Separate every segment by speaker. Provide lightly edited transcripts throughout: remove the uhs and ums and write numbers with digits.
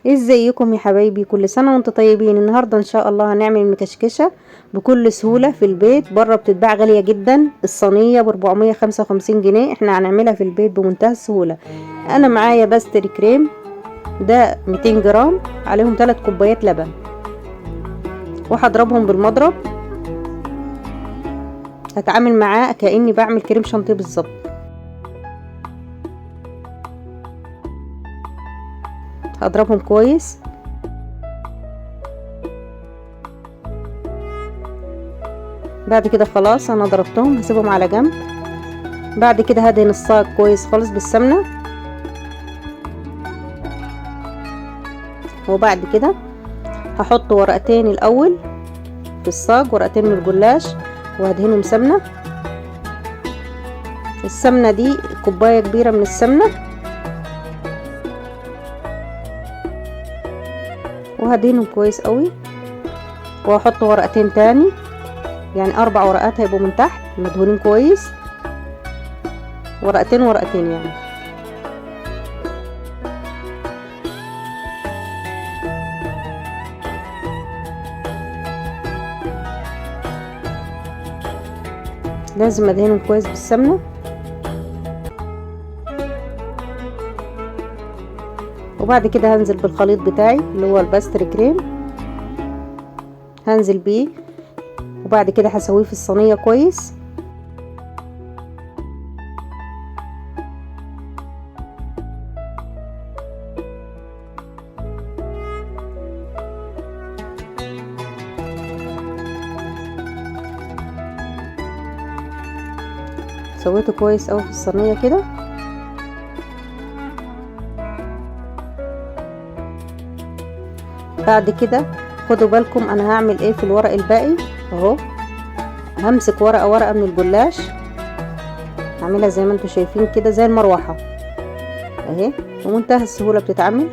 Speaker 1: ازيكم يا حبايبي؟ كل سنه وانتم طيبين. النهارده ان شاء الله هنعمل مكشكشه بكل سهوله في البيت. بره بتتباع غاليه جدا، الصينيه ب 455 جنيه، احنا هنعملها في البيت بمنتهى السهوله. انا معايا باستري كريم، ده 200 جرام، عليهم 3 كوبايات لبن، وهضربهم بالمضرب. هتعامل معاه كاني بعمل كريم شانتيه بالظبط. هضربهم كويس. بعد كده خلاص انا ضربتهم، هسيبهم على جنب. بعد كده هدهن الصاج كويس خالص بالسمنه، وبعد كده هحط ورقتين الاول في الصاج، ورقتين من الجلاش، وهدهنهم سمنه. السمنه دي كوبايه كبيره من السمنه، وهدهنهم كويس قوي. وهحط ورقتين تاني، يعني 4 ورقات هيبقوا من تحت مدهونين كويس، ورقتين ورقتين يعني. لازم ادهنهم كويس بالسمنه. وبعد كده هنزل بالخليط بتاعي اللي هو الباستري كريم، هنزل بيه، وبعد كده هسويه في الصينيه كويس. سويته كويس قوي في الصينيه كده. بعد كده خدوا بالكم انا هعمل ايه في الورق الباقي اهو. همسك ورقه ورقه من الجلاش، هعملها زي ما انتم شايفين كده زي المروحه اهي، بمنتهى السهوله بتتعمل.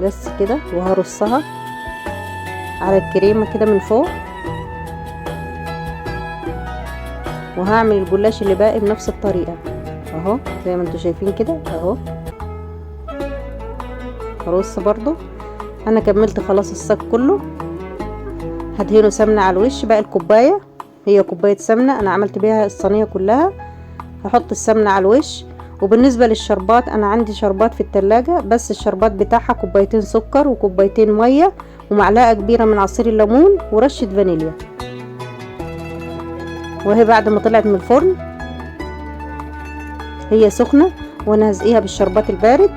Speaker 1: بس كده، وهرصها على الكريمه كده من فوق، وهعمل الجلاش اللي باقي بنفس الطريقه اهو زي ما انتم شايفين كده اهو. هرص برضو. انا كملت خلاص الصاج كله. هدهنه سمنه على الوش. باقي الكوبايه هي كوبايه سمنه انا عملت بيها الصينيه كلها، هحط السمنه على الوش. وبالنسبه للشربات، انا عندي شربات في التلاجة، بس الشربات بتاعها كوبايتين سكر وكوبايتين ميه ومعلقه كبيره من عصير الليمون ورشه فانيليا. وهي بعد ما طلعت من الفرن هي سخنه، وانا هسقيها بالشربات البارد.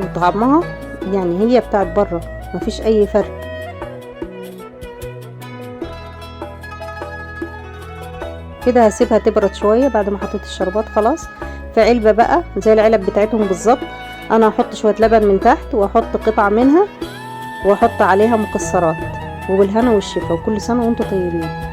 Speaker 1: وطعمها يعني هي بتاعت بره، مفيش اي فرق. كده هسيبها تبرد شويه بعد ما حطيت الشربات خلاص. في علبه بقى زي العلب بتاعتهم بالظبط، انا هحط شويه لبن من تحت، واحط قطعه منها، واحط عليها مكسرات. وبالهنا والشفا، وكل سنه وانتم طيبين.